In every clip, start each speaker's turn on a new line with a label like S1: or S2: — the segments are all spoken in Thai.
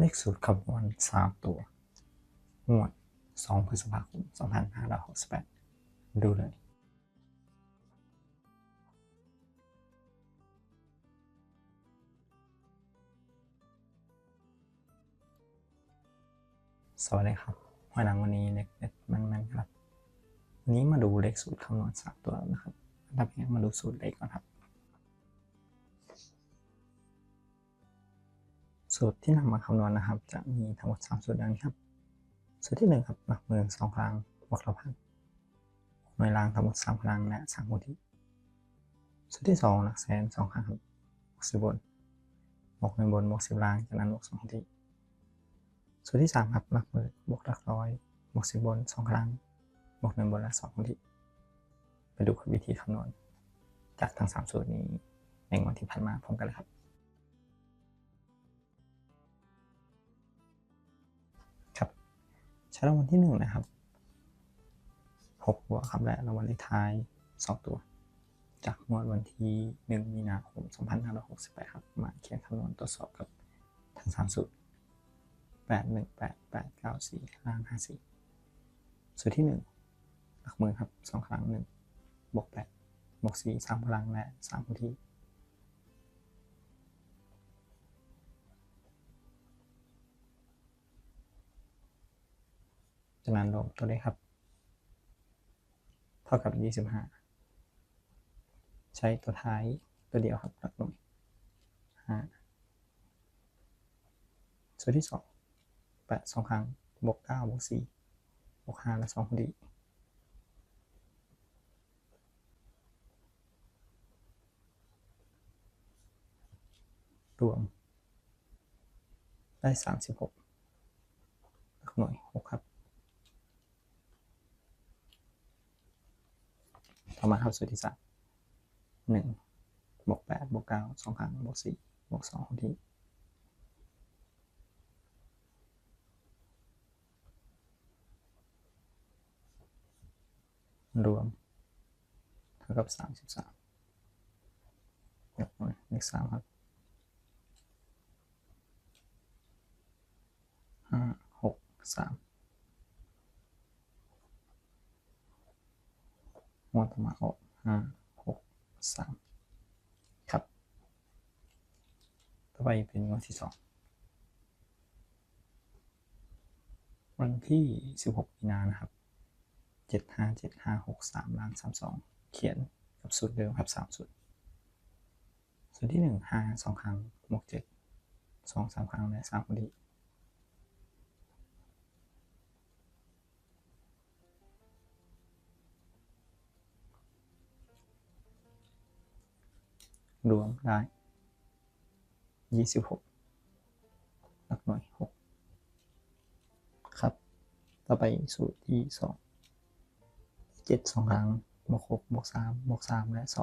S1: เลขสูตรคำนวณ3ตัวงวด2พฤษภาคม2568ดูเลยสวัสดีครับหอยนางวันนี้เล็กเด็ดแม่นๆครับวันนี้มาดูเลขสูตรคำนวณ3ตัวนะครับอันดับแรกมาดูสูตรเลขก่อนครับสูตรที่นำมาคำนวณนะครับจะมีทั้งหมด3สูตรดังนี้ครับสูตรที่1ครับหลักหมื่น2ครั้งบวกละพันหน่วยรางทั้งหมด3ครั้งและ3คูณที่สูตรที่2หลักแสน2ครั้งครับบวก10บนบวก1บนบวก10ล่างจากนั้นบวก2คูณที่สูตรที่3ครับหลักหมื่นบวกหลักร้อยบวก10บน2ครั้งบวก1บนและ2คูณที่ไปดูวิธีคำนวณจากทั้ง3สูตรนี้ในงวดที่ผ่านมาพร้อมกันเลยครับใช้รางวัลที่1นะครับ6ตัวครับและรางวัลเลขท้าย2ตัวจากงวดวันที่1มีนาคม2568ครับมาเขียนคำนวณตรวจสอบกับทั้ง3สูตร818894ล่าง54สูตรที่1หลักหมื่นครับ2ครั้ง1บวก8บวก4 3พลังและ3คูณที่จากนั้นลบตัวเลขครับเท่ากับ25ใช้ตัวท้ายตัวเดียวครับหลักหน่วย5สูตรที่2 8 2ครั้งบวก9บวก4บวก5และ2คูณที่รวมได้36หลักหน่วย6ครับต่อมาครับสูตรที่3 1บวก8บวก9 2ครั้งบวก4บวก2คูณที่รวมเท่ากับ33หลักหน่วยเลข3ครับ5 6 3งวดต่อมาออก5 6 3ครับต่อไปเป็นงวดที่2วันที่16มีนานะครับ757563ล่าง32เขียนกับสูตรเดิมครับ3สูตรสูตรที่1 5 2ครั้งบวก7 2 3ครั้งและ3คูณที่รวมได้26หลักหน่วย6ครับต่อไปสูตรที่2 7 2ครั้งบวก6บวก3บวก3และ2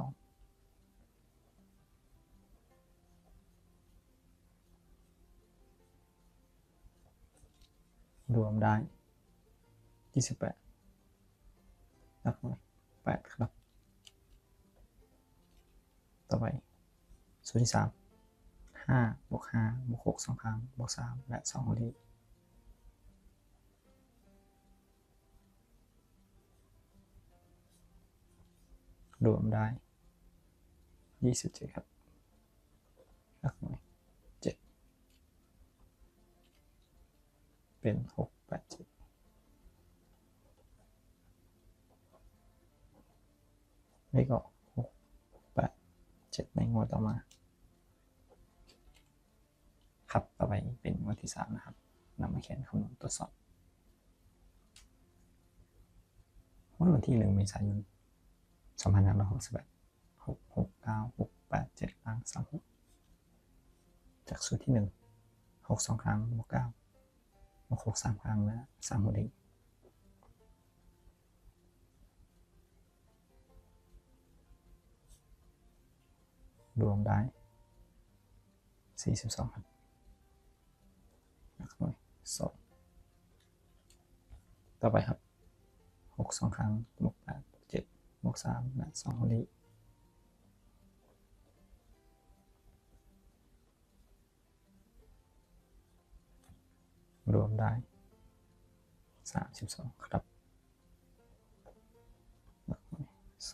S1: รวมได้28หลักหน่วย8ครับต่อไปสูตรที่3 5บวก5บวก6 2ครั้งบวก3และ2คูณที่รวมได้27ครับหลักหน่วย7เป็น6 8 7เลขออก6 8 7ในงวดต่อมาครับต่อไปเป็นงวดที่3นะครับนำมาเขียนคำนวณตรวจสอบวันที่1เมษายน2568 6 6 9 6 8 7ล่าง36จากสูตรที่1 6 2ครั้งบวก9บวก6 3ครั้งและ3คูณที่รวมได้42ครับหลักหน่วย2ต่อไปครับ6 2ครั้งบวก8บวก7บวก3และ2คูณที่ รวมได้32ครับ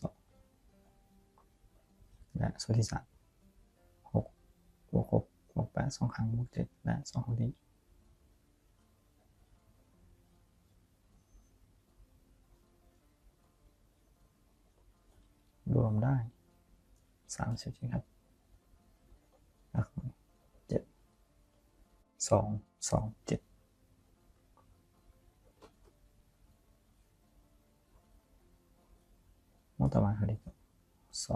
S1: 2และส่วนที่3 6บวก6บวก8 2ครั้งบวก7และ2คนที่รวมได้30จริงครับหลัก7 2 2 7มุตมานคณิต2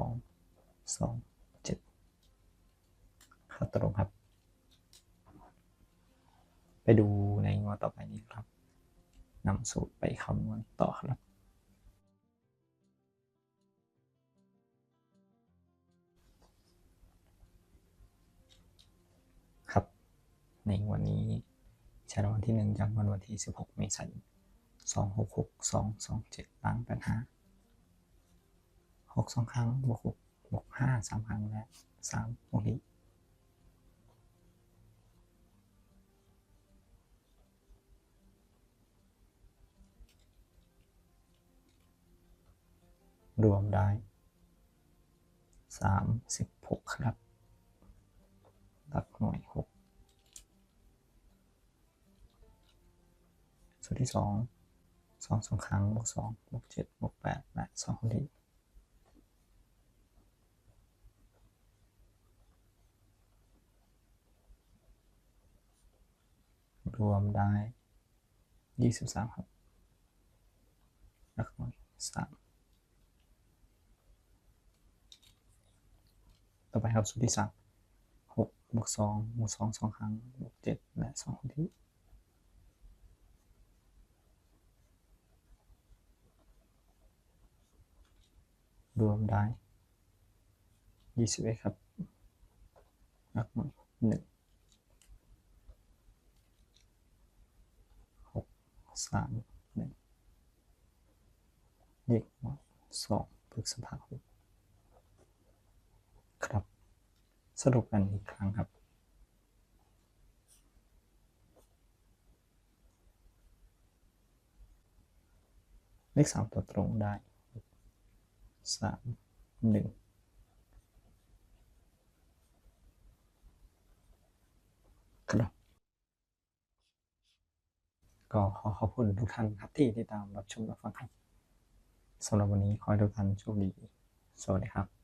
S1: 2 7ค่าตรงครับ ไปดูในงวดต่อไปนี้ครับนำสูตรไปคำนวณต่อครับครับ ในวันนี้ใช้รางวัลที่1จำนวนวันที่16เมษายน266227ล้าง85 6 2ครั้งบวก6บวก5 3ครั้งและ3บวกนี้รวมได้36ครับหลักหน่วย6ส่วนที่2 2 ครั้งบวก2บวก7บวก8และ2คนที่รวมได้23ครับหลักหน่วย3ต่อไปครับสูตรที่3 6บวก2บวก2 2ครั้งบวก7และ2คนที่รวมได้21ครับหลักหน่วย1 6 3 1เลขหน่วย2พฤษภาคมครับสรุปกันอีกครั้งครับเลข3ตัวตรงได้3 1ครับก็ขอขอบคุณทุกท่านครับที่ติดตามรับชมรับฟังครับสำหรับวันนี้ขอให้ทุกท่านโชคดีสวัสดีครับ